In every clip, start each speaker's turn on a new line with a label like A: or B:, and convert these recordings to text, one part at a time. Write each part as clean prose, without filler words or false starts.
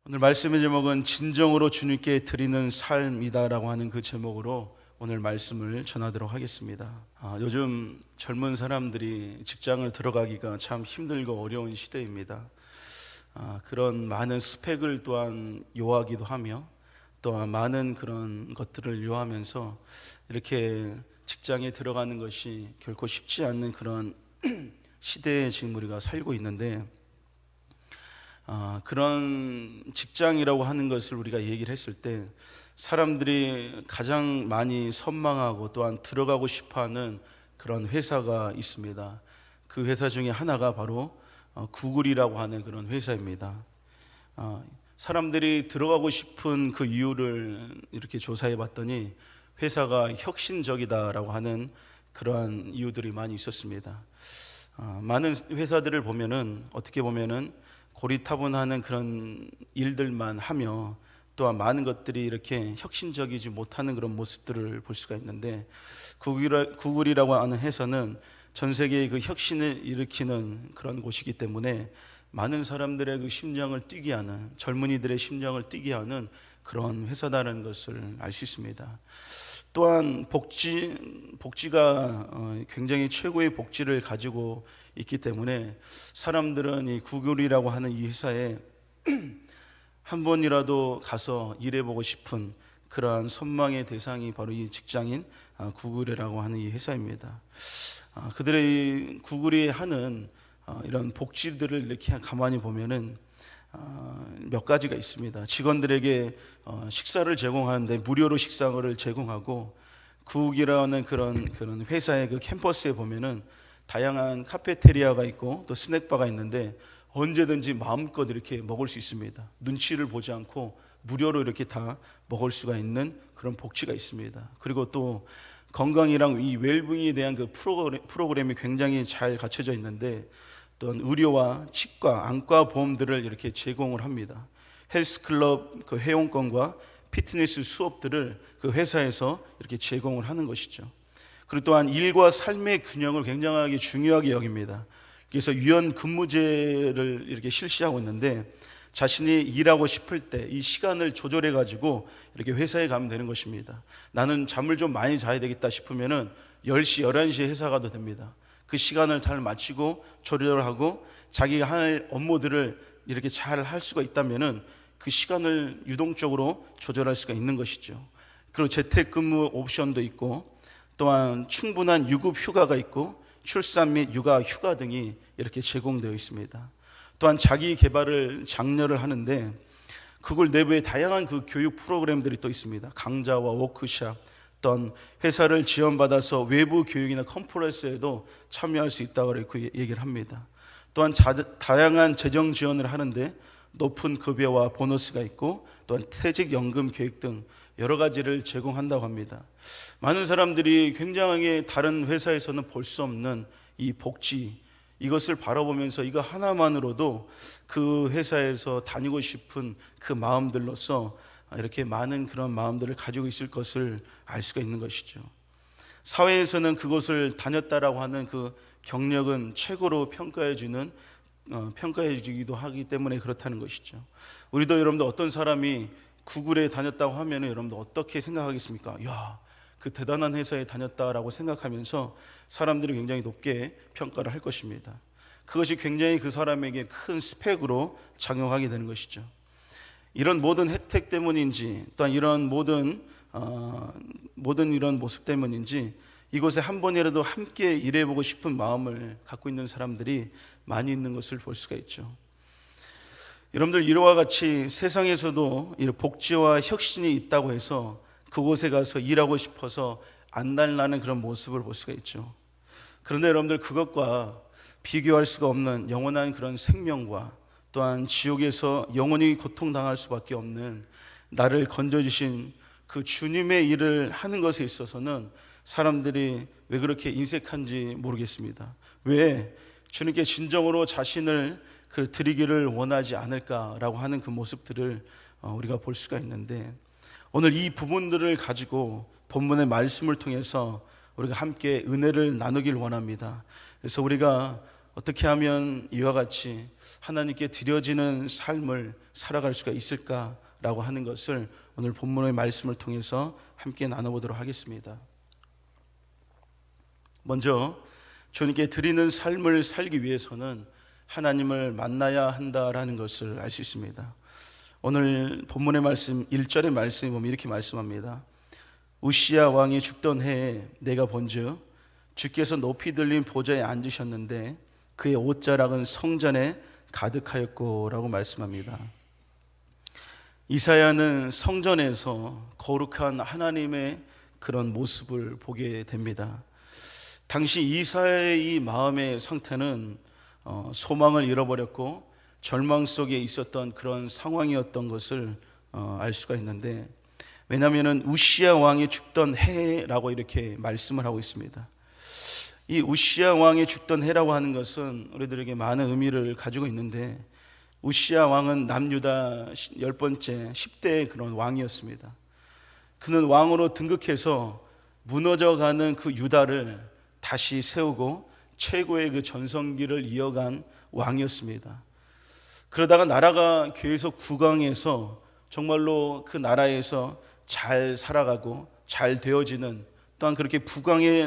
A: 오늘 말씀의 제목은 진정으로 주님께 드리는 삶이다라고 하는 그 제목으로 오늘 말씀을 전하도록 하겠습니다. 요즘 젊은 사람들이 직장을 들어가기가 참 힘들고 어려운 시대입니다. 그런 많은 스펙을 또한 요하기도 하며 또한 많은 그런 것들을 요하면서 이렇게 직장에 들어가는 것이 결코 쉽지 않는 그런 시대에 지금 우리가 살고 있는데, 그런 직장이라고 하는 것을 우리가 얘기를 했을 때 사람들이 가장 많이 선망하고 또한 들어가고 싶어하는 그런 회사가 있습니다. 그 회사 중에 하나가 바로 구글이라고 하는 그런 회사입니다. 사람들이 들어가고 싶은 그 이유를 이렇게 조사해 봤더니 회사가 혁신적이다라고 하는 그러한 이유들이 많이 있었습니다. 많은 회사들을 보면은 어떻게 보면은 고리타분하는 그런 일들만 하며 또한 많은 것들이 이렇게 혁신적이지 못하는 그런 모습들을 볼 수가 있는데, 구글이라고 하는 회사는 전 세계의 그 혁신을 일으키는 그런 곳이기 때문에 많은 사람들의 그 심장을 뛰게 하는, 젊은이들의 심장을 뛰게 하는 그런 회사다라는 것을 알 수 있습니다. 또한 복지가 굉장히 최고의 복지를 가지고 있기 때문에 사람들은 이 구글이라고 하는 이 회사에 한 번이라도 가서 일해보고 싶은 그러한 선망의 대상이 바로 이 직장인 구글이라고 하는 이 회사입니다. 그들의 구글이 하는 이런 복지들을 이렇게 가만히 보면은 몇 가지가 있습니다. 직원들에게 식사를 제공하는데 무료로 식사를 제공하고, 구글이라는 그런 회사의 그 캠퍼스에 보면은 다양한 카페테리아가 있고 또 스낵바가 있는데 언제든지 마음껏 이렇게 먹을 수 있습니다. 눈치를 보지 않고 무료로 이렇게 다 먹을 수가 있는 그런 복지가 있습니다. 그리고 또 건강이랑 이 웰빙에 대한 그 프로그램이 굉장히 잘 갖춰져 있는데, 또한 의료와 치과, 안과 보험들을 이렇게 제공을 합니다. 헬스클럽 그 회원권과 피트니스 수업들을 그 회사에서 이렇게 제공을 하는 것이죠. 그리고 또한 일과 삶의 균형을 굉장하게 중요하게 여깁니다. 그래서 유연 근무제를 이렇게 실시하고 있는데, 자신이 일하고 싶을 때 이 시간을 조절해 가지고 이렇게 회사에 가면 되는 것입니다. 나는 잠을 좀 많이 자야 되겠다 싶으면은 10시, 11시에 회사 가도 됩니다. 그 시간을 잘 맞추고 조절하고 자기가 할 업무들을 이렇게 잘 할 수가 있다면은 그 시간을 유동적으로 조절할 수가 있는 것이죠. 그리고 재택근무 옵션도 있고, 또한 충분한 유급 휴가가 있고 출산 및 육아 휴가 등이 이렇게 제공되어 있습니다. 또한 자기 개발을 장려를 하는데 구글 내부에 다양한 그 교육 프로그램들이 또 있습니다. 강좌와 워크숍, 또한 회사를 지원받아서 외부 교육이나 컨퍼런스에도 참여할 수 있다고 이렇게 얘기를 합니다. 또한 다양한 재정 지원을 하는데 높은 급여와 보너스가 있고, 또한 퇴직연금 계획 등 여러 가지를 제공한다고 합니다. 많은 사람들이 굉장하게 다른 회사에서는 볼 수 없는 이 복지, 이것을 바라보면서 이거 하나만으로도 그 회사에서 다니고 싶은 그 마음들로서 이렇게 많은 그런 마음들을 가지고 있을 것을 알 수가 있는 것이죠. 사회에서는 그곳을 다녔다라고 하는 그 경력은 최고로 평가해 주기도 하기 때문에 그렇다는 것이죠. 우리도 여러분들 어떤 사람이 구글에 다녔다고 하면 여러분들 어떻게 생각하겠습니까? 야, 그 대단한 회사에 다녔다라고 생각하면서 사람들이 굉장히 높게 평가를 할 것입니다. 그것이 굉장히 그 사람에게 큰 스펙으로 작용하게 되는 것이죠. 이런 모든 혜택 때문인지, 또한 이런 모든 이런 모습 때문인지 이곳에 한 번이라도 함께 일해보고 싶은 마음을 갖고 있는 사람들이 많이 있는 것을 볼 수가 있죠. 여러분들, 이와 같이 세상에서도 복지와 혁신이 있다고 해서 그곳에 가서 일하고 싶어서 안달나는 그런 모습을 볼 수가 있죠. 그런데 여러분들, 그것과 비교할 수가 없는 영원한 그런 생명과 또한 지옥에서 영원히 고통당할 수밖에 없는 나를 건져주신 그 주님의 일을 하는 것에 있어서는 사람들이 왜 그렇게 인색한지 모르겠습니다. 왜 주님께 진정으로 자신을 드리기를 원하지 않을까라고 하는 그 모습들을 우리가 볼 수가 있는데, 오늘 이 부분들을 가지고 본문의 말씀을 통해서 우리가 함께 은혜를 나누길 원합니다. 그래서 우리가 어떻게 하면 이와 같이 하나님께 드려지는 삶을 살아갈 수가 있을까라고 하는 것을 오늘 본문의 말씀을 통해서 함께 나눠보도록 하겠습니다. 먼저 주님께 드리는 삶을 살기 위해서는 하나님을 만나야 한다라는 것을 알 수 있습니다. 오늘 본문의 말씀 1절의 말씀에 보면 이렇게 말씀합니다. 우시야 왕이 죽던 해에 내가 본즉 주께서 높이 들린 보좌에 앉으셨는데 그의 옷자락은 성전에 가득하였고 라고 말씀합니다. 이사야는 성전에서 거룩한 하나님의 그런 모습을 보게 됩니다. 당시 이사야의 이 마음의 상태는 소망을 잃어버렸고 절망 속에 있었던 그런 상황이었던 것을 알 수가 있는데, 왜냐하면 우시야 왕이 죽던 해라고 이렇게 말씀을 하고 있습니다. 이 우시야 왕이 죽던 해라고 하는 것은 우리들에게 많은 의미를 가지고 있는데, 우시야 왕은 남유다 10번째 10대의 그런 왕이었습니다. 그는 왕으로 등극해서 무너져가는 그 유다를 다시 세우고 최고의 그 전성기를 이어간 왕이었습니다. 그러다가 나라가 계속 국왕해서 정말로 그 나라에서 잘 살아가고 잘 되어지는, 또한 그렇게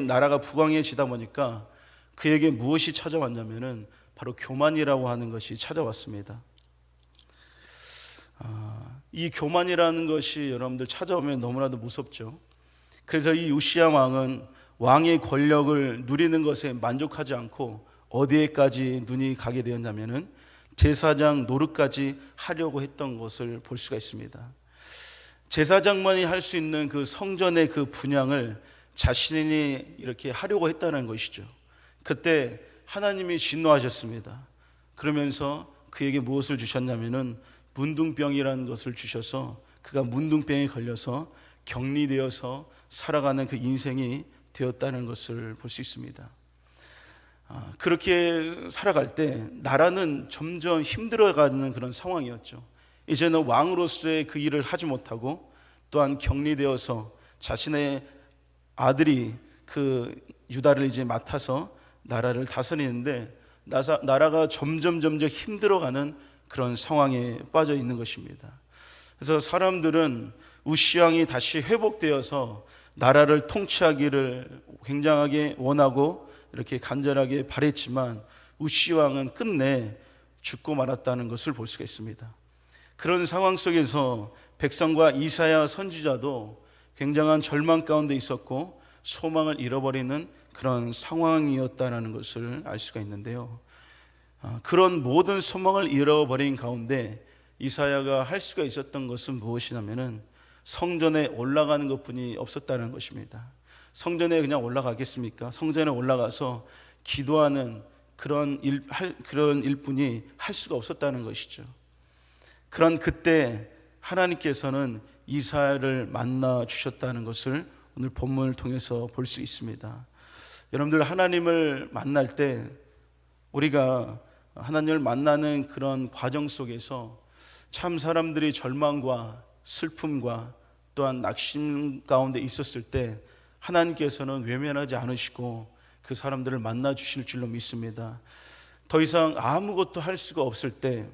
A: 나라가 부강해지다 보니까 그에게 무엇이 찾아왔냐면은 바로 교만이라고 하는 것이 찾아왔습니다. 이 교만이라는 것이 여러분들 찾아오면 너무나도 무섭죠. 그래서 이 우시야 왕은 왕의 권력을 누리는 것에 만족하지 않고 어디에까지 눈이 가게 되었냐면은 제사장 노릇까지 하려고 했던 것을 볼 수가 있습니다. 제사장만이 할 수 있는 그 성전의 그 분향을 자신이 이렇게 하려고 했다는 것이죠. 그때 하나님이 진노하셨습니다. 그러면서 그에게 무엇을 주셨냐면은 문둥병이라는 것을 주셔서 그가 문둥병에 걸려서 격리되어서 살아가는 그 인생이 되었다는 것을 볼 수 있습니다. 그렇게 살아갈 때 나라는 점점 힘들어가는 그런 상황이었죠. 이제는 왕으로서의 그 일을 하지 못하고 또한 격리되어서 자신의 아들이 그 유다를 이제 맡아서 나라를 다스리는데 나라가 점점 힘들어가는 그런 상황에 빠져 있는 것입니다. 그래서 사람들은 우시야 왕이 다시 회복되어서 나라를 통치하기를 굉장하게 원하고 이렇게 간절하게 바랬지만 우시야 왕은 끝내 죽고 말았다는 것을 볼 수가 있습니다. 그런 상황 속에서 백성과 이사야 선지자도 굉장한 절망 가운데 있었고 소망을 잃어버리는 그런 상황이었다는 것을 알 수가 있는데요. 그런 모든 소망을 잃어버린 가운데 이사야가 할 수가 있었던 것은 무엇이냐면은 성전에 올라가는 것뿐이 없었다는 것입니다. 성전에 그냥 올라가겠습니까? 성전에 올라가서 기도하는 그런 일뿐이 할 수가 없었다는 것이죠. 그런 그때 하나님께서는 이사야를 만나 주셨다는 것을 오늘 본문을 통해서 볼 수 있습니다. 여러분들, 하나님을 만날 때 우리가 하나님을 만나는 그런 과정 속에서 참 사람들이 절망과 슬픔과 또한 낙심 가운데 있었을 때 하나님께서는 외면하지 않으시고 그 사람들을 만나 주실 줄로 믿습니다. 더 이상 아무것도 할 수가 없을 때,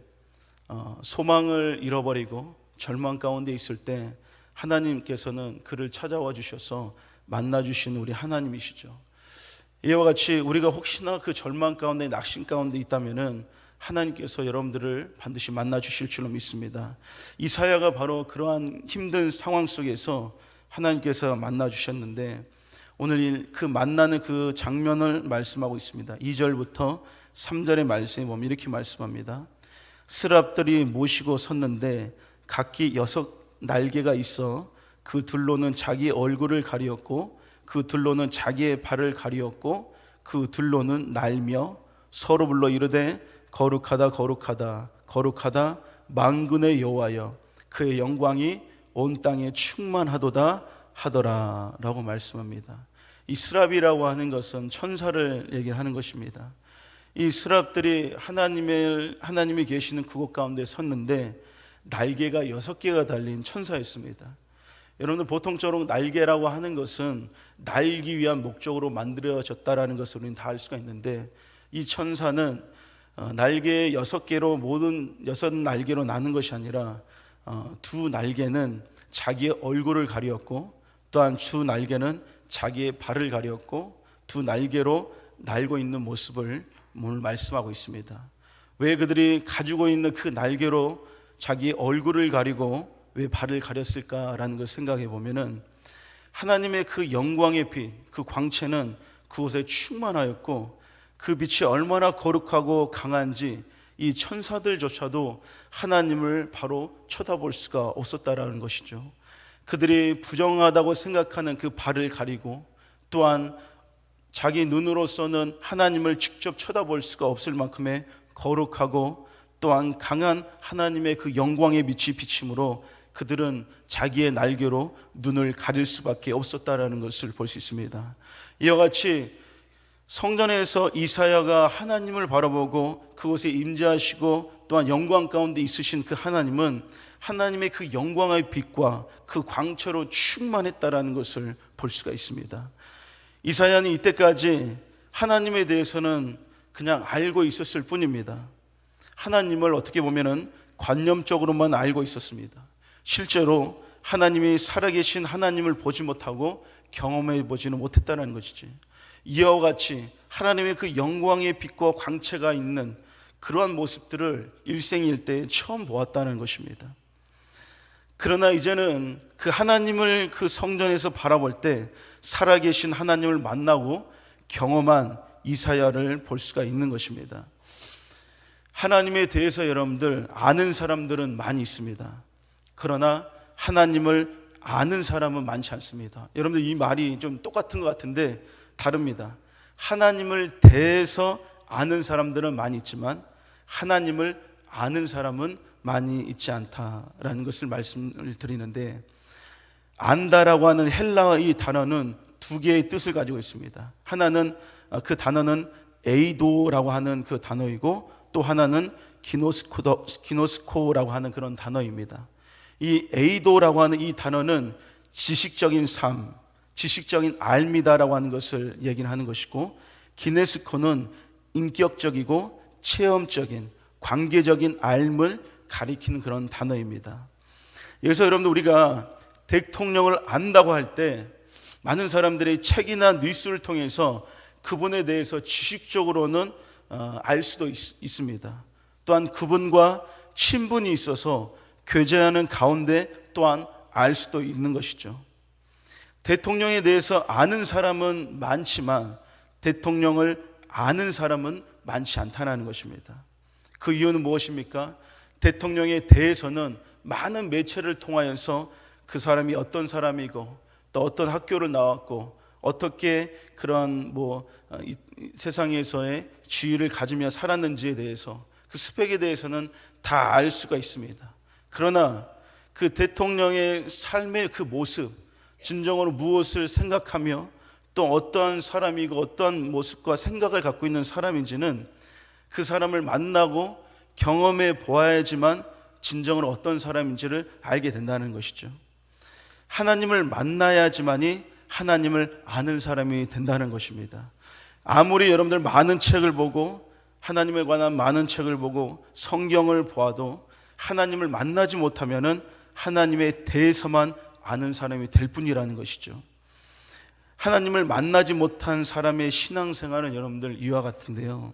A: 소망을 잃어버리고 절망 가운데 있을 때 하나님께서는 그를 찾아와 주셔서 만나 주시는 우리 하나님이시죠. 이와 같이 우리가 혹시나 그 절망 가운데 낙심 가운데 있다면은 하나님께서 여러분들을 반드시 만나 주실 줄로 믿습니다. 이사야가 바로 그러한 힘든 상황 속에서 하나님께서 만나 주셨는데 오늘 그 만나는 그 장면을 말씀하고 있습니다. 2절부터 3절의 말씀에 보면 이렇게 말씀합니다. 스랍들이 모시고 섰는데 각기 6 날개가 있어 그 둘로는 자기 얼굴을 가리었고 그 둘로는 자기의 발을 가리었고 그 둘로는 날며 서로 불러 이르되 거룩하다 거룩하다 거룩하다 만군의 여호와여 그의 영광이 온 땅에 충만하도다 하더라 라고 말씀합니다. 이 스랍이라고 하는 것은 천사를 얘기하는 것입니다. 이 스랍들이 하나님이 계시는 그곳 가운데 섰는데 날개가 6개가 달린 천사였습니다. 여러분들, 보통적으로 날개라고 하는 것은 날기 위한 목적으로 만들어졌다라는 것을 우리는 다 알 수가 있는데 이 천사는 날개 6개로 모든 6날개로 나는 것이 아니라 두 날개는 자기의 얼굴을 가리었고 또한 두 날개는 자기의 발을 가리었고 두 날개로 날고 있는 모습을 오늘 말씀하고 있습니다. 왜 그들이 가지고 있는 그 날개로 자기 얼굴을 가리고 왜 발을 가렸을까라는 걸 생각해 보면은 하나님의 그 영광의 빛, 그 광채는 그곳에 충만하였고 그 빛이 얼마나 거룩하고 강한지 이 천사들조차도 하나님을 바로 쳐다볼 수가 없었다라는 것이죠. 그들이 부정하다고 생각하는 그 발을 가리고 또한 자기 눈으로서는 하나님을 직접 쳐다볼 수가 없을 만큼의 거룩하고 또한 강한 하나님의 그 영광의 빛이 비침으로 그들은 자기의 날개로 눈을 가릴 수밖에 없었다라는 것을 볼 수 있습니다. 이와 같이 성전에서 이사야가 하나님을 바라보고 그곳에 임재하시고 또한 영광 가운데 있으신 그 하나님은 하나님의 그 영광의 빛과 그 광채로 충만했다라는 것을 볼 수가 있습니다. 이사야는 이때까지 하나님에 대해서는 그냥 알고 있었을 뿐입니다. 하나님을 어떻게 보면은 관념적으로만 알고 있었습니다. 실제로 하나님이 살아계신 하나님을 보지 못하고 경험해 보지는 못했다는 것이지. 이와 같이 하나님의 그 영광의 빛과 광채가 있는 그러한 모습들을 일생일대에 처음 보았다는 것입니다. 그러나 이제는 그 하나님을 그 성전에서 바라볼 때 살아계신 하나님을 만나고 경험한 이사야를 볼 수가 있는 것입니다. 하나님에 대해서 여러분들 아는 사람들은 많이 있습니다. 그러나 하나님을 아는 사람은 많지 않습니다. 여러분들 이 말이 좀 똑같은 것 같은데 다릅니다. 하나님을 대해서 아는 사람들은 많이 있지만 하나님을 아는 사람은 많이 있지 않다라는 것을 말씀을 드리는데, 안다라고 하는 헬라어 이 단어는 두 개의 뜻을 가지고 있습니다. 하나는 그 단어는 에이도라고 하는 그 단어이고 또 하나는 기노스코라고 하는 그런 단어입니다. 이 에이도라고 하는 이 단어는 지식적인 삶, 지식적인 알미다라고 하는 것을 얘기를 하는 것이고, 기네스코는 인격적이고 체험적인 관계적인 알을 가리키는 그런 단어입니다. 여기서 여러분들 우리가 대통령을 안다고 할 때 많은 사람들이 책이나 뉴스를 통해서 그분에 대해서 지식적으로는 알 수도 있습니다. 또한 그분과 친분이 있어서 교제하는 가운데 또한 알 수도 있는 것이죠. 대통령에 대해서 아는 사람은 많지만 대통령을 아는 사람은 많지 않다는 것입니다. 그 이유는 무엇입니까? 대통령에 대해서는 많은 매체를 통하여서 그 사람이 어떤 사람이고 또 어떤 학교를 나왔고 어떻게 그런 이 세상에서의 지위를 가지며 살았는지에 대해서 그 스펙에 대해서는 다 알 수가 있습니다. 그러나 그 대통령의 삶의 그 모습, 진정으로 무엇을 생각하며 또 어떠한 사람이고 어떠한 모습과 생각을 갖고 있는 사람인지는 그 사람을 만나고 경험해 보아야지만 진정으로 어떤 사람인지를 알게 된다는 것이죠. 하나님을 만나야지만이 하나님을 아는 사람이 된다는 것입니다. 아무리 여러분들 많은 책을 보고 하나님에 관한 많은 책을 보고 성경을 보아도 하나님을 만나지 못하면은 하나님에 대해서만 아는 사람이 될 뿐이라는 것이죠. 하나님을 만나지 못한 사람의 신앙생활은 여러분들 이와 같은데요,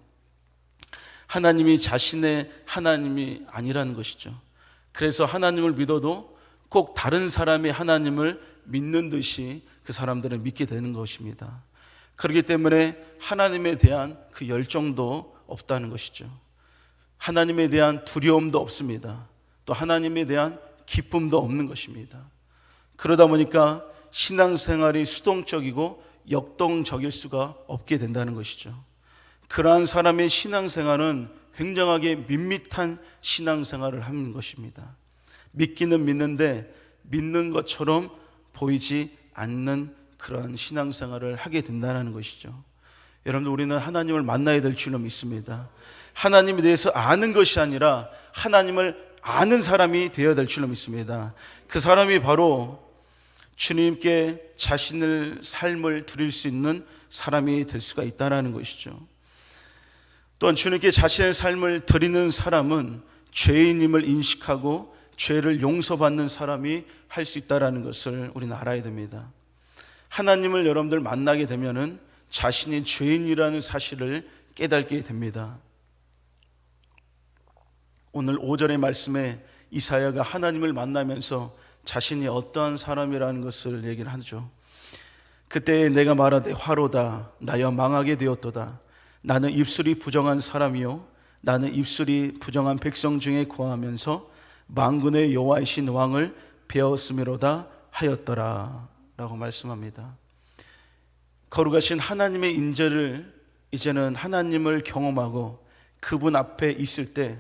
A: 하나님이 자신의 하나님이 아니라는 것이죠. 그래서 하나님을 믿어도 꼭 다른 사람의 하나님을 믿는 듯이 그 사람들은 믿게 되는 것입니다. 그렇기 때문에 하나님에 대한 그 열정도 없다는 것이죠. 하나님에 대한 두려움도 없습니다. 또 하나님에 대한 기쁨도 없는 것입니다. 그러다 보니까 신앙생활이 수동적이고 역동적일 수가 없게 된다는 것이죠. 그러한 사람의 신앙생활은 굉장하게 밋밋한 신앙생활을 하는 것입니다. 믿기는 믿는데 믿는 것처럼 보이지 않는 그런 신앙생활을 하게 된다는 것이죠. 여러분들, 우리는 하나님을 만나야 될 줄로 믿습니다. 하나님에 대해서 아는 것이 아니라 하나님을 아는 사람이 되어야 될 줄로 믿습니다. 그 사람이 바로 주님께 자신의 삶을 드릴 수 있는 사람이 될 수가 있다는 것이죠. 또한 주님께 자신의 삶을 드리는 사람은 죄인임을 인식하고 죄를 용서받는 사람이 할 수 있다는 것을 우리는 알아야 됩니다. 하나님을 여러분들 만나게 되면은 자신이 죄인이라는 사실을 깨닫게 됩니다. 오늘 5절의 말씀에 이사야가 하나님을 만나면서 자신이 어떠한 사람이라는 것을 얘기를 하죠. 그때 내가 말하되 화로다 나여 망하게 되었도다. 나는 입술이 부정한 사람이요 나는 입술이 부정한 백성 중에 거하면서 만군의 여호와이신 왕을 배웠음이로다 하였더라 라고 말씀합니다. 거룩하신 하나님의 인재를 이제는 하나님을 경험하고 그분 앞에 있을 때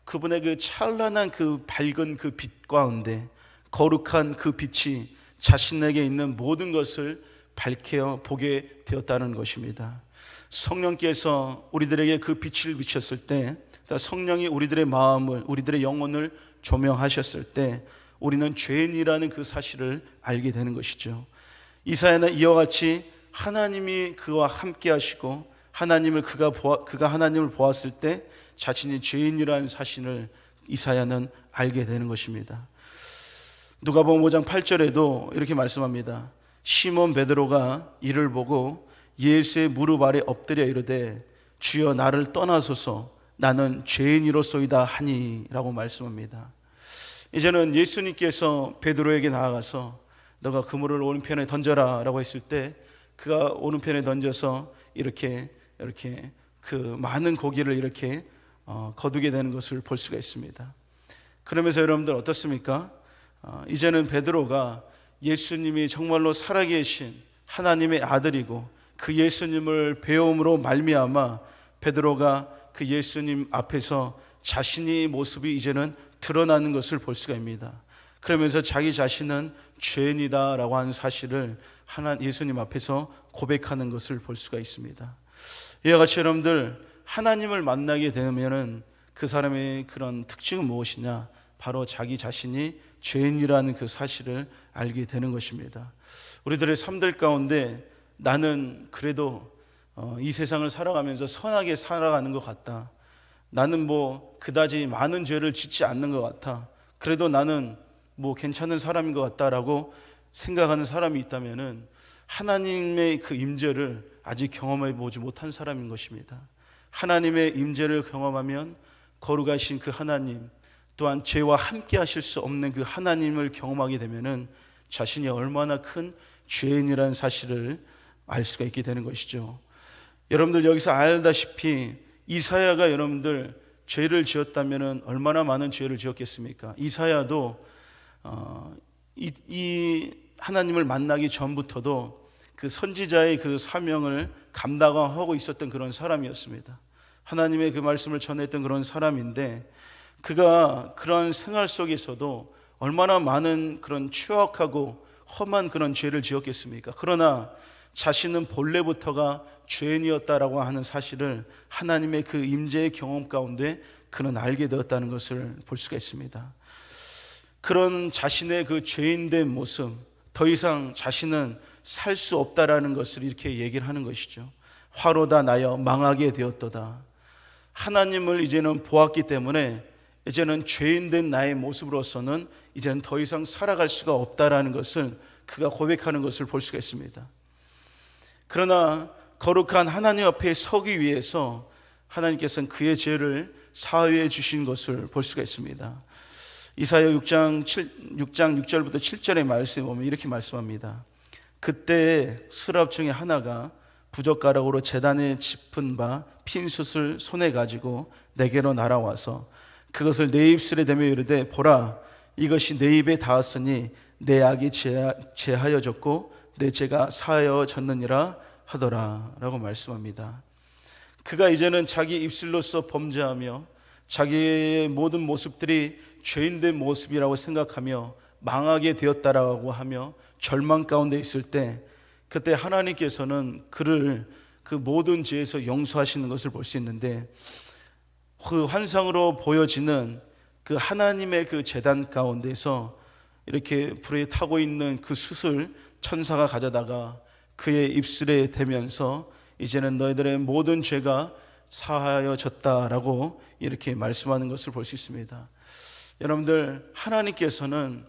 A: 그분의 그 찬란한 그 밝은 그 빛 가운데 거룩한 그 빛이 자신에게 있는 모든 것을 밝혀 보게 되었다는 것입니다. 성령께서 우리들에게 그 빛을 비쳤을 때, 성령이 우리들의 마음을, 우리들의 영혼을 조명하셨을 때 우리는 죄인이라는 그 사실을 알게 되는 것이죠. 이사야는 이와 같이 하나님이 그와 함께 하시고 그가 하나님을 보았을 때 자신이 죄인이라는 사실을 이사야는 알게 되는 것입니다. 누가복음 5장 8절에도 이렇게 말씀합니다. 시몬 베드로가 이를 보고 예수의 무릎 아래 엎드려 이르되 주여 나를 떠나소서 나는 죄인이로소이다 하니 라고 말씀합니다. 이제는 예수님께서 베드로에게 나아가서 너가 그물을 오른편에 던져라 라고 했을 때 그가 오른편에 던져서 이렇게 그 많은 고기를 이렇게 거두게 되는 것을 볼 수가 있습니다. 그러면서 여러분들 어떻습니까? 이제는 베드로가 예수님이 정말로 살아계신 하나님의 아들이고 그 예수님을 배움으로 말미암아 베드로가 그 예수님 앞에서 자신의 모습이 이제는 드러나는 것을 볼 수가 있습니다. 그러면서 자기 자신은 죄인이다 라고 하는 사실을 예수님 앞에서 고백하는 것을 볼 수가 있습니다. 이와 같이 여러분들 하나님을 만나게 되면은 그 사람의 그런 특징은 무엇이냐? 바로 자기 자신이 죄인이라는 그 사실을 알게 되는 것입니다. 우리들의 삶들 가운데 나는 그래도 이 세상을 살아가면서 선하게 살아가는 것 같다. 나는 뭐 그다지 많은 죄를 짓지 않는 것 같아. 그래도 나는 뭐 괜찮은 사람인 것 같다라고 생각하는 사람이 있다면은 하나님의 그 임재를 아직 경험해 보지 못한 사람인 것입니다. 하나님의 임재를 경험하면 거룩하신 그 하나님, 또한 죄와 함께 하실 수 없는 그 하나님을 경험하게 되면은 자신이 얼마나 큰 죄인이라는 사실을 알 수가 있게 되는 것이죠. 여러분들 여기서 알다시피 이사야가 여러분들 죄를 지었다면은 얼마나 많은 죄를 지었겠습니까? 이사야도 이 하나님을 만나기 전부터도 그 선지자의 그 사명을 감당하고 있었던 그런 사람이었습니다. 하나님의 그 말씀을 전했던 그런 사람인데 그가 그런 생활 속에서도 얼마나 많은 그런 추악하고 험한 그런 죄를 지었겠습니까? 그러나 자신은 본래부터가 죄인이었다라고 하는 사실을 하나님의 그 임재의 경험 가운데 그는 알게 되었다는 것을 볼 수가 있습니다. 그런 자신의 그 죄인된 모습, 더 이상 자신은 살 수 없다라는 것을 이렇게 얘기를 하는 것이죠. 화로다 나여 망하게 되었도다. 하나님을 이제는 보았기 때문에 이제는 죄인된 나의 모습으로서는 이제는 더 이상 살아갈 수가 없다라는 것을 그가 고백하는 것을 볼 수가 있습니다. 그러나 거룩한 하나님 앞에 서기 위해서 하나님께서는 그의 죄를 사하여 주신 것을 볼 수가 있습니다. 이사야 6장 6절부터 7절의 말씀에 보면 이렇게 말씀합니다. 그때 스랍 중에 하나가 부젓가락으로 제단에 짚은 바 핀숯을 손에 가지고 내게로 날아와서 그것을 내 입술에 대며 이르되 보라 이것이 내 입에 닿았으니 내 악이 제하여졌고 내 죄가 사하여졌느니라 하더라 라고 말씀합니다. 그가 이제는 자기 입술로서 범죄하며 자기의 모든 모습들이 죄인된 모습이라고 생각하며 망하게 되었다라고 하며 절망 가운데 있을 때 그때 하나님께서는 그를 그 모든 죄에서 용서하시는 것을 볼 수 있는데 그 환상으로 보여지는 그 하나님의 그 제단 가운데서 이렇게 불에 타고 있는 그 숯을 천사가 가져다가 그의 입술에 대면서 이제는 너희들의 모든 죄가 사하여졌다라고 이렇게 말씀하는 것을 볼 수 있습니다. 여러분들, 하나님께서는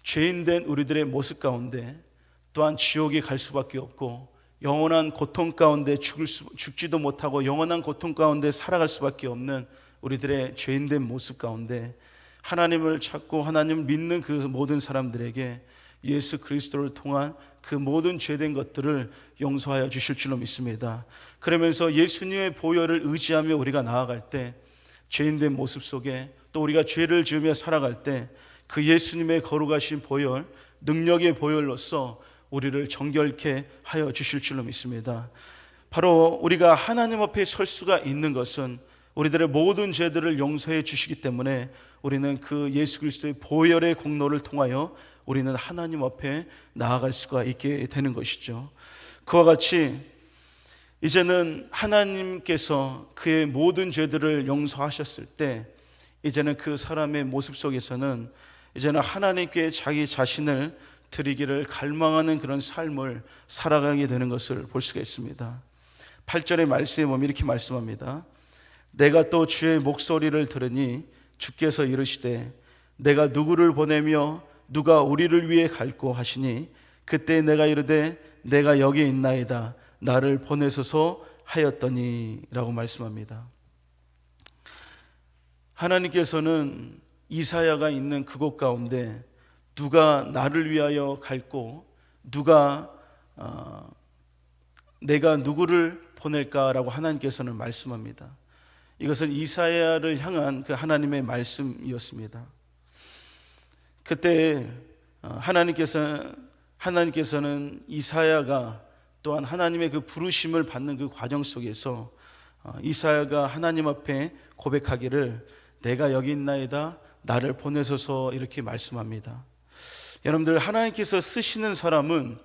A: 죄인된 우리들의 모습 가운데 또한 지옥에 갈 수밖에 없고 영원한 고통 가운데 죽지도 못하고 영원한 고통 가운데 살아갈 수밖에 없는 우리들의 죄인된 모습 가운데 하나님을 찾고 하나님을 믿는 그 모든 사람들에게 예수 그리스도를 통한 그 모든 죄된 것들을 용서하여 주실 줄로 믿습니다. 그러면서 예수님의 보혈을 의지하며 우리가 나아갈 때 죄인된 모습 속에 또 우리가 죄를 지으며 살아갈 때 그 예수님의 거룩하신 보혈, 능력의 보혈로서 우리를 정결케 하여 주실 줄로 믿습니다. 바로 우리가 하나님 앞에 설 수가 있는 것은 우리들의 모든 죄들을 용서해 주시기 때문에 우리는 그 예수 그리스도의 보혈의 공로를 통하여 우리는 하나님 앞에 나아갈 수가 있게 되는 것이죠. 그와 같이 이제는 하나님께서 그의 모든 죄들을 용서하셨을 때 이제는 그 사람의 모습 속에서는 이제는 하나님께 자기 자신을 드리기를 갈망하는 그런 삶을 살아가게 되는 것을 볼 수가 있습니다. 8절의 말씀에 보면 이렇게 말씀합니다. 내가 또 주의 목소리를 들으니 주께서 이르시되 내가 누구를 보내며 누가 우리를 위해 갈꼬 하시니 그때 내가 이르되 내가 여기 있나이다 나를 보내소서 하였더니 라고 말씀합니다. 하나님께서는 이사야가 있는 그곳 가운데 누가 나를 위하여 갈꼬 누가 내가 누구를 보낼까라고 하나님께서는 말씀합니다. 이것은 이사야를 향한 그 하나님의 말씀이었습니다. 그때 하나님께서는 이사야가 또한 하나님의 그 부르심을 받는 그 과정 속에서 이사야가 하나님 앞에 고백하기를 내가 여기 있나이다 나를 보내소서 이렇게 말씀합니다. 여러분들, 하나님께서 쓰시는 사람은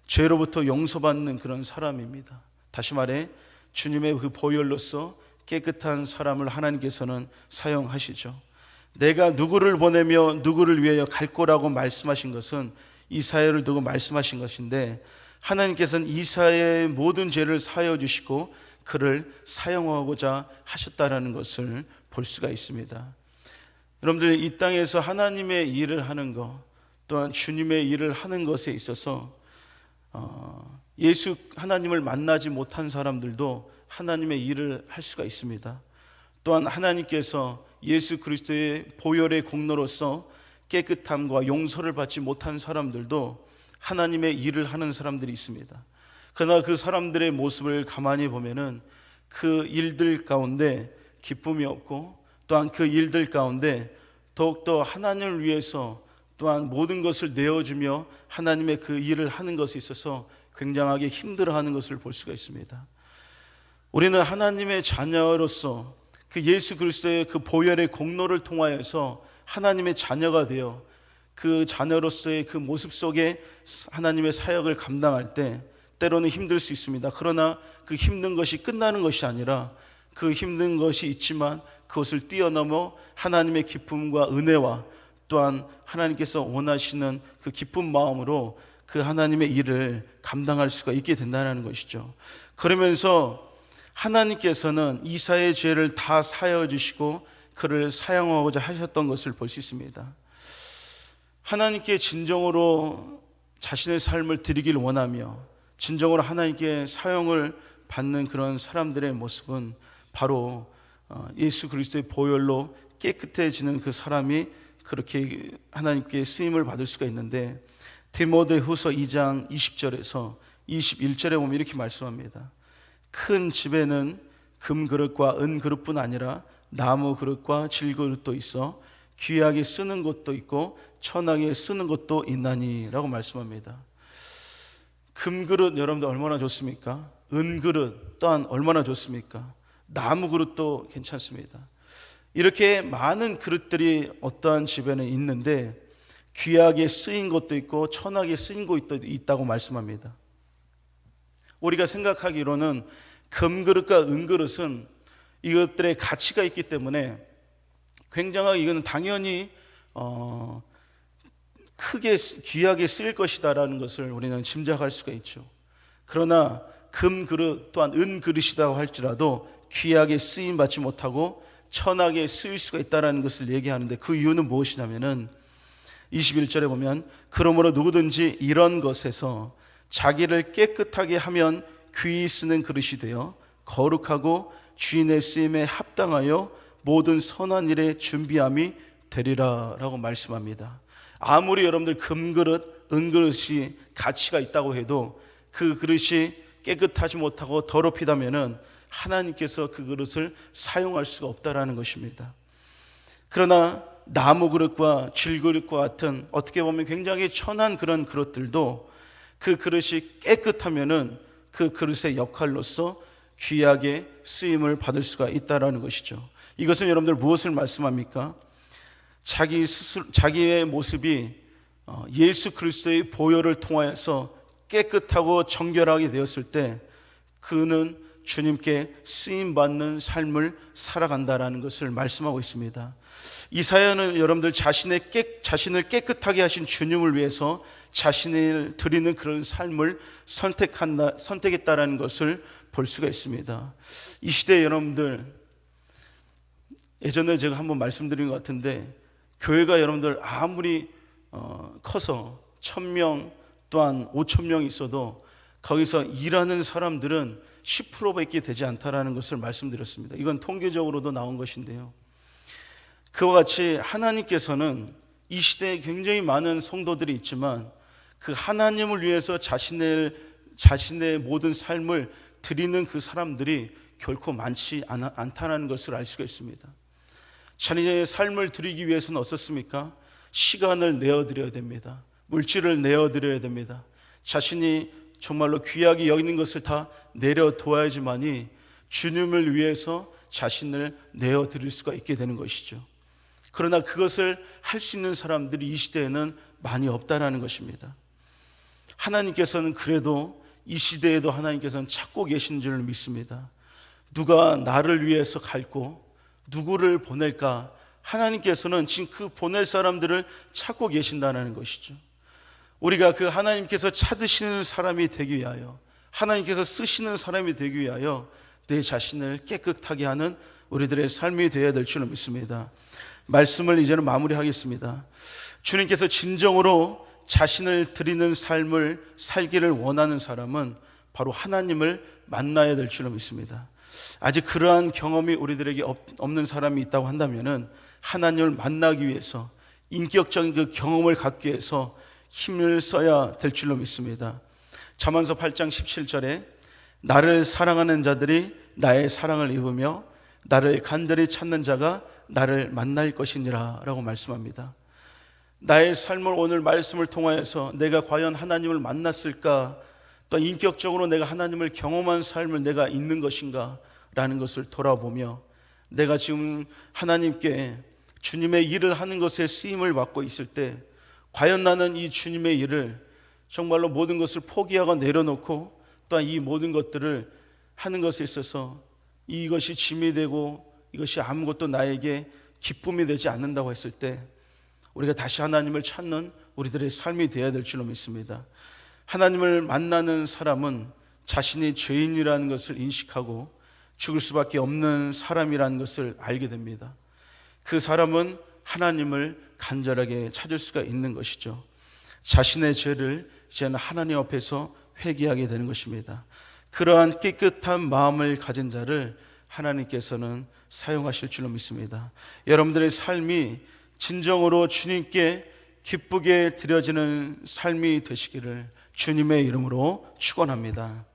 A: 죄로부터 용서받는 그런 사람입니다. 다시 말해 주님의 그 보혈로서 깨끗한 사람을 하나님께서는 사용하시죠. 내가 누구를 보내며 누구를 위하여 갈 거라고 말씀하신 것은 이사야를 두고 말씀하신 것인데 하나님께서는 이사야의 모든 죄를 사하여 주시고 그를 사용하고자 하셨다라는 것을 볼 수가 있습니다. 여러분들, 이 땅에서 하나님의 일을 하는 것 또한 주님의 일을 하는 것에 있어서 하나님을 만나지 못한 사람들도 하나님의 일을 할 수가 있습니다. 또한 하나님께서 예수 그리스도의 보혈의 공로로서 깨끗함과 용서를 받지 못한 사람들도 하나님의 일을 하는 사람들이 있습니다. 그러나 그 사람들의 모습을 가만히 보면은 그 일들 가운데 기쁨이 없고 또한 그 일들 가운데 더욱더 하나님을 위해서 또한 모든 것을 내어주며 하나님의 그 일을 하는 것에 있어서 굉장하게 힘들어하는 것을 볼 수가 있습니다. 우리는 하나님의 자녀로서 그 예수 그리스도의 그 보혈의 공로를 통하여서 하나님의 자녀가 되어 그 자녀로서의 그 모습 속에 하나님의 사역을 감당할 때 때로는 힘들 수 있습니다. 그러나 그 힘든 것이 끝나는 것이 아니라 그 힘든 것이 있지만 그것을 뛰어넘어 하나님의 기쁨과 은혜와 또한 하나님께서 원하시는 그 기쁜 마음으로 그 하나님의 일을 감당할 수가 있게 된다는 것이죠. 그러면서 하나님께서는 이사야의 죄를 다 사하여 주시고 그를 사용하고자 하셨던 것을 볼 수 있습니다. 하나님께 진정으로 자신의 삶을 드리길 원하며 진정으로 하나님께 사용을 받는 그런 사람들의 모습은 바로 예수 그리스도의 보혈로 깨끗해지는 그 사람이 그렇게 하나님께 쓰임을 받을 수가 있는데 디모데후서 2장 20절에서 21절에 보면 이렇게 말씀합니다. 큰 집에는 금그릇과 은그릇뿐 아니라 나무 그릇과 질그릇도 있어 귀하게 쓰는 것도 있고 천하게 쓰는 것도 있나니 라고 말씀합니다. 금그릇 여러분들 얼마나 좋습니까? 은그릇 또한 얼마나 좋습니까? 나무 그릇도 괜찮습니다. 이렇게 많은 그릇들이 어떠한 집에는 있는데 귀하게 쓰인 것도 있고 천하게 쓰인 것도 있다고 말씀합니다. 우리가 생각하기로는 금그릇과 은그릇은 이것들의 가치가 있기 때문에 굉장하게 이건 당연히 크게 귀하게 쓰일 것이다라는 것을 우리는 짐작할 수가 있죠. 그러나 금그릇 또한 은그릇이라고 할지라도 귀하게 쓰임 받지 못하고 천하게 쓰일 수가 있다는 것을 얘기하는데, 그 이유는 무엇이냐면은 21절에 보면 그러므로 누구든지 이런 것에서 자기를 깨끗하게 하면 귀히 쓰는 그릇이 되어 거룩하고 주인의 쓰임에 합당하여 모든 선한 일에 준비함이 되리라 라고 말씀합니다. 아무리 여러분들 금그릇, 은그릇이 가치가 있다고 해도 그 그릇이 깨끗하지 못하고 더럽히다면은 하나님께서 그 그릇을 사용할 수가 없다라는 것입니다. 그러나 나무 그릇과 질그릇과 같은 어떻게 보면 굉장히 천한 그런 그릇들도 그 그릇이 깨끗하면은 그 그릇의 역할로서 귀하게 쓰임을 받을 수가 있다라는 것이죠. 이것은 여러분들 무엇을 말씀합니까? 자기의 모습이 예수 그리스도의 보혈을 통하여서 깨끗하고 정결하게 되었을 때 그는 주님께 쓰임받는 삶을 살아간다라는 것을 말씀하고 있습니다. 이사야는 여러분들 자신을 깨끗하게 하신 주님을 위해서 자신을 드리는 그런 삶을 선택했다라는 것을 볼 수가 있습니다. 이 시대에 여러분들, 예전에 제가 한번 말씀드린 것 같은데, 교회가 여러분들 아무리 커서 1000명 또한 5000명이 있어도 거기서 일하는 사람들은 10%밖에 되지 않다라는 것을 말씀드렸습니다. 이건 통계적으로도 나온 것인데요, 그와 같이 하나님께서는 이 시대에 굉장히 많은 성도들이 있지만 그 하나님을 위해서 자신의 모든 삶을 드리는 그 사람들이 결코 많지 않다는 것을 알 수가 있습니다. 자신의 삶을 드리기 위해서는 어떻습니까? 시간을 내어드려야 됩니다. 물질을 내어드려야 됩니다. 자신이 정말로 귀하게 여기는 것을 다 내려둬야지만이 주님을 위해서 자신을 내어드릴 수가 있게 되는 것이죠. 그러나 그것을 할 수 있는 사람들이 이 시대에는 많이 없다라는 것입니다. 하나님께서는 그래도 이 시대에도 하나님께서는 찾고 계신 줄 믿습니다. 누가 나를 위해서 갈고 누구를 보낼까? 하나님께서는 지금 그 보낼 사람들을 찾고 계신다는 것이죠. 우리가 그 하나님께서 찾으시는 사람이 되기 위하여, 하나님께서 쓰시는 사람이 되기 위하여 내 자신을 깨끗하게 하는 우리들의 삶이 되어야 될 줄 믿습니다. 말씀을 이제는 마무리하겠습니다. 주님께서 진정으로 자신을 드리는 삶을 살기를 원하는 사람은 바로 하나님을 만나야 될 줄 믿습니다. 아직 그러한 경험이 우리들에게 없는 사람이 있다고 한다면은 하나님을 만나기 위해서, 인격적인 그 경험을 갖기 위해서 힘을 써야 될 줄로 믿습니다. 잠언서 8장 17절에 나를 사랑하는 자들이 나의 사랑을 입으며 나를 간절히 찾는 자가 나를 만날 것이니라 라고 말씀합니다. 나의 삶을 오늘 말씀을 통하여서 내가 과연 하나님을 만났을까, 또 인격적으로 내가 하나님을 경험한 삶을 내가 있는 것인가 라는 것을 돌아보며, 내가 지금 하나님께 주님의 일을 하는 것에 쓰임을 받고 있을 때 과연 나는 이 주님의 일을 정말로 모든 것을 포기하고 내려놓고 또한 이 모든 것들을 하는 것에 있어서 이것이 짐이 되고 이것이 아무것도 나에게 기쁨이 되지 않는다고 했을 때 우리가 다시 하나님을 찾는 우리들의 삶이 되어야 될 줄로 믿습니다. 하나님을 만나는 사람은 자신이 죄인이라는 것을 인식하고 죽을 수밖에 없는 사람이라는 것을 알게 됩니다. 그 사람은 하나님을 간절하게 찾을 수가 있는 것이죠. 자신의 죄를 이제는 하나님 앞에서 회개하게 되는 것입니다. 그러한 깨끗한 마음을 가진 자를 하나님께서는 사용하실 줄로 믿습니다. 여러분들의 삶이 진정으로 주님께 기쁘게 드려지는 삶이 되시기를 주님의 이름으로 축원합니다.